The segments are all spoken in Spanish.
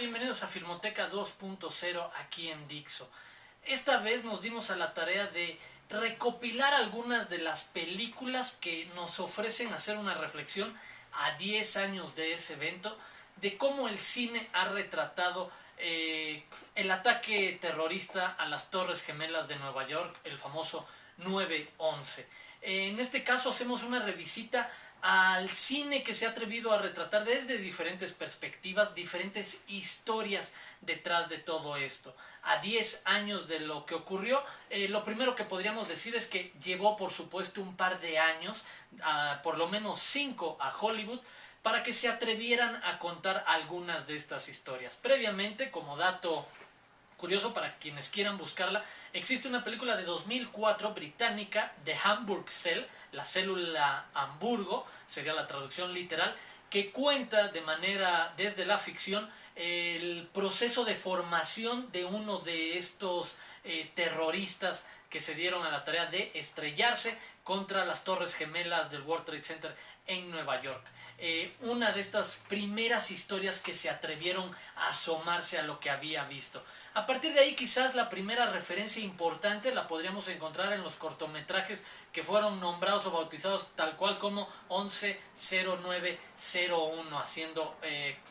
bienvenidos a Filmoteca 2.0 aquí en Dixo. Esta vez nos dimos a la tarea de recopilar algunas de las películas que nos ofrecen hacer una reflexión a 10 años de ese evento, de cómo el cine ha retratado el ataque terrorista a las Torres Gemelas de Nueva York, el famoso 9/11. En este caso hacemos una revisita al cine que se ha atrevido a retratar desde diferentes perspectivas, diferentes historias detrás de todo esto. A 10 años de lo que ocurrió, lo primero que podríamos decir es que llevó por supuesto un par de años, por lo menos 5 a Hollywood, para que se atrevieran a contar algunas de estas historias. Previamente, como dato curioso para quienes quieran buscarla, existe una película de 2004 británica, The Hamburg Cell, la célula Hamburgo, sería la traducción literal, que cuenta de manera, desde la ficción, el proceso de formación de uno de estos terroristas que se dieron a la tarea de estrellarse contra las Torres Gemelas del World Trade Center en Nueva York. Una de estas primeras historias que se atrevieron a asomarse a lo que había visto. A partir de ahí quizás la primera referencia importante la podríamos encontrar en los cortometrajes que fueron nombrados o bautizados tal cual como 110901, haciendo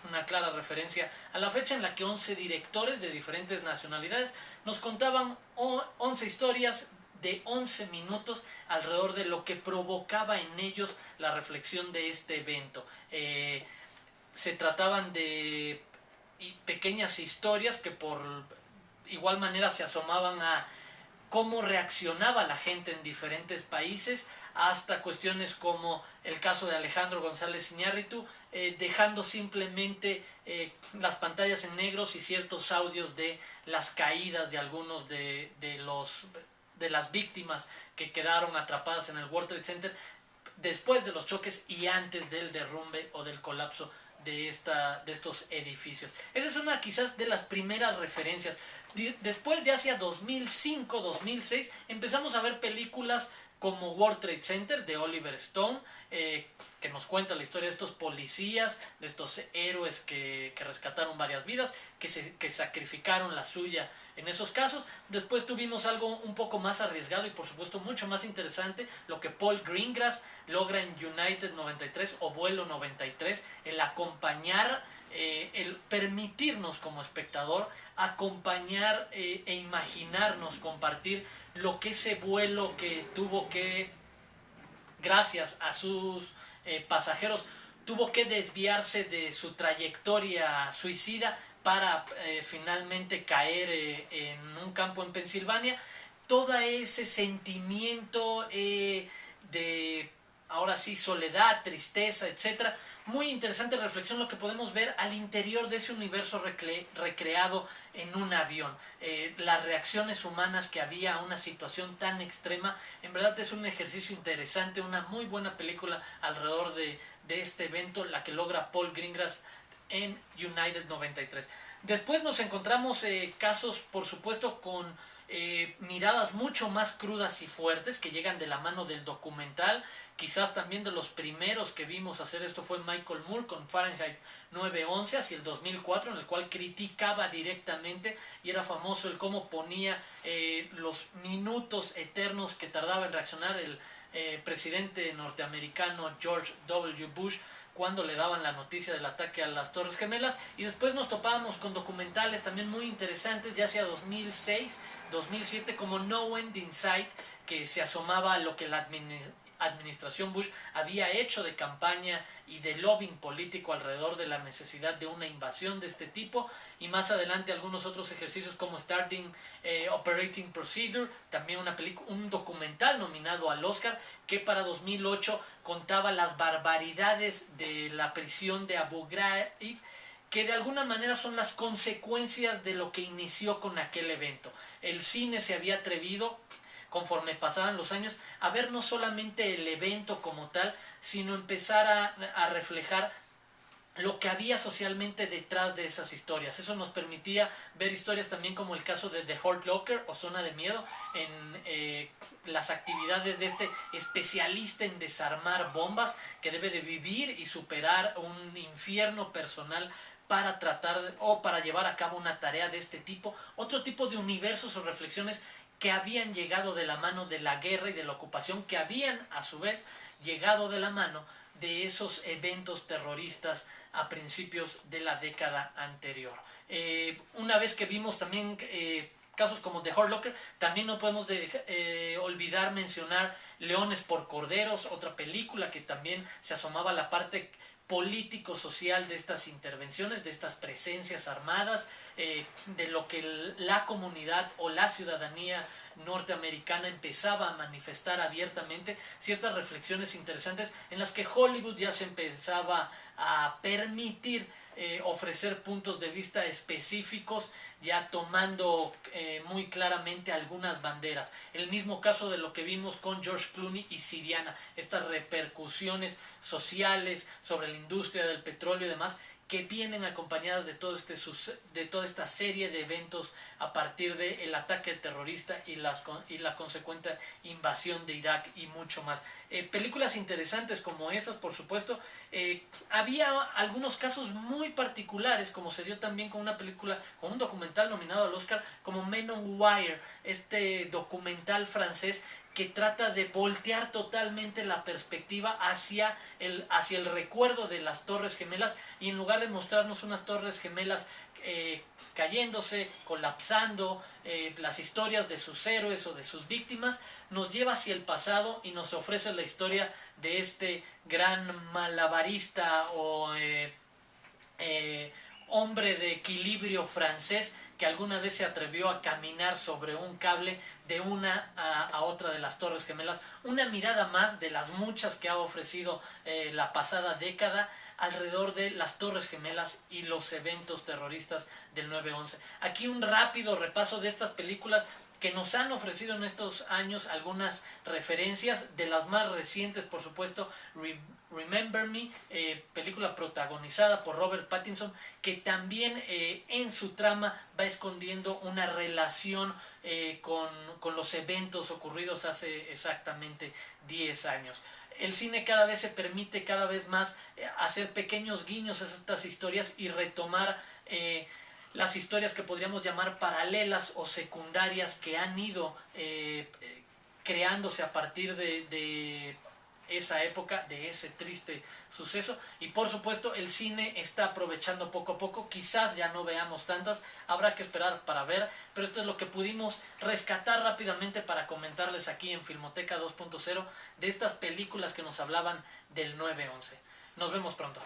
una clara referencia a la fecha en la que 11 directores de diferentes nacionalidades nos contaban 11 historias de 11 minutos alrededor de lo que provocaba en ellos la reflexión de este evento. Se trataban de pequeñas historias que por igual manera se asomaban a cómo reaccionaba la gente en diferentes países, hasta cuestiones como el caso de Alejandro González Iñárritu, dejando simplemente las pantallas en negros y ciertos audios de las caídas de algunos de las víctimas que quedaron atrapadas en el World Trade Center después de los choques y antes del derrumbe o del colapso de estos edificios. Esa es una quizás de las primeras referencias. Después de hacia 2005-2006 empezamos a ver películas como World Trade Center de Oliver Stone, que nos cuenta la historia de estos policías, de estos héroes que rescataron varias vidas, que sacrificaron la suya en esos casos. Después tuvimos algo un poco más arriesgado y por supuesto mucho más interesante, lo que Paul Greengrass logra en United 93 o Vuelo 93, el acompañar, el permitirnos como espectador acompañar e imaginarnos, compartir lo que ese vuelo que tuvo que, gracias a sus pasajeros, tuvo que desviarse de su trayectoria suicida para finalmente caer en un campo en Pensilvania. Todo ese sentimiento de, ahora sí, soledad, tristeza, etcétera. Muy interesante reflexión lo que podemos ver al interior de ese universo recreado en un avión. Las reacciones humanas que había a una situación tan extrema. En verdad es un ejercicio interesante, una muy buena película alrededor de este evento, la que logra Paul Greengrass en United 93. Después nos encontramos casos, por supuesto, con miradas mucho más crudas y fuertes que llegan de la mano del documental. Quizás también de los primeros que vimos hacer esto fue Michael Moore con Fahrenheit 9/11 hacia el 2004, en el cual criticaba directamente y era famoso el cómo ponía los minutos eternos que tardaba en reaccionar el presidente norteamericano George W. Bush cuando le daban la noticia del ataque a las Torres Gemelas. Y después nos topábamos con documentales también muy interesantes, ya hacia 2006, 2007, como No End in Sight, que se asomaba a lo que la administración Bush había hecho de campaña y de lobbying político alrededor de la necesidad de una invasión de este tipo, y más adelante algunos otros ejercicios como Starting Operating Procedure, también un documental nominado al Oscar que para 2008 contaba las barbaridades de la prisión de Abu Ghraib, que de alguna manera son las consecuencias de lo que inició con aquel evento. El cine se había atrevido, conforme pasaban los años, a ver no solamente el evento como tal, sino empezar a reflejar lo que había socialmente detrás de esas historias. Eso nos permitía ver historias también como el caso de The Hurt Locker o Zona de Miedo, en las actividades de este especialista en desarmar bombas que debe de vivir y superar un infierno personal para tratar o para llevar a cabo una tarea de este tipo, otro tipo de universos o reflexiones que habían llegado de la mano de la guerra y de la ocupación, que habían a su vez llegado de la mano de esos eventos terroristas a principios de la década anterior. Una vez que vimos también casos como The Hurt Locker, también no podemos olvidar mencionar Leones por Corderos, otra película que también se asomaba a la parte político-social de estas intervenciones, de estas presencias armadas, de lo que la comunidad o la ciudadanía norteamericana empezaba a manifestar abiertamente, ciertas reflexiones interesantes en las que Hollywood ya se empezaba a permitir ofrecer puntos de vista específicos, ya tomando muy claramente algunas banderas. El mismo caso de lo que vimos con George Clooney y Syriana, estas repercusiones sociales sobre la industria del petróleo y demás, que vienen acompañadas de toda esta serie de eventos a partir del ataque terrorista y la consecuente invasión de Irak y mucho más. Películas interesantes como esas, por supuesto. Había algunos casos muy particulares, como se dio también con una película, con un documental nominado al Oscar, como Men on Wire, este documental francés que trata de voltear totalmente la perspectiva hacia el recuerdo de las Torres Gemelas, y en lugar de mostrarnos unas Torres Gemelas cayéndose, colapsando, las historias de sus héroes o de sus víctimas, nos lleva hacia el pasado y nos ofrece la historia de este gran malabarista o hombre de equilibrio francés que alguna vez se atrevió a caminar sobre un cable de una a otra de las Torres Gemelas. Una mirada más de las muchas que ha ofrecido la pasada década alrededor de las Torres Gemelas y los eventos terroristas del 9/11. Aquí un rápido repaso de estas películas que nos han ofrecido en estos años algunas referencias, de las más recientes, por supuesto, Remember Me, película protagonizada por Robert Pattinson, que también en su trama va escondiendo una relación con los eventos ocurridos hace exactamente 10 años. El cine cada vez se permite cada vez más hacer pequeños guiños a estas historias y retomar las historias que podríamos llamar paralelas o secundarias que han ido creándose a partir de esa época, de ese triste suceso. Y por supuesto el cine está aprovechando poco a poco, quizás ya no veamos tantas, habrá que esperar para ver, pero esto es lo que pudimos rescatar rápidamente para comentarles aquí en Filmoteca 2.0 de estas películas que nos hablaban del 9/11. Nos vemos pronto.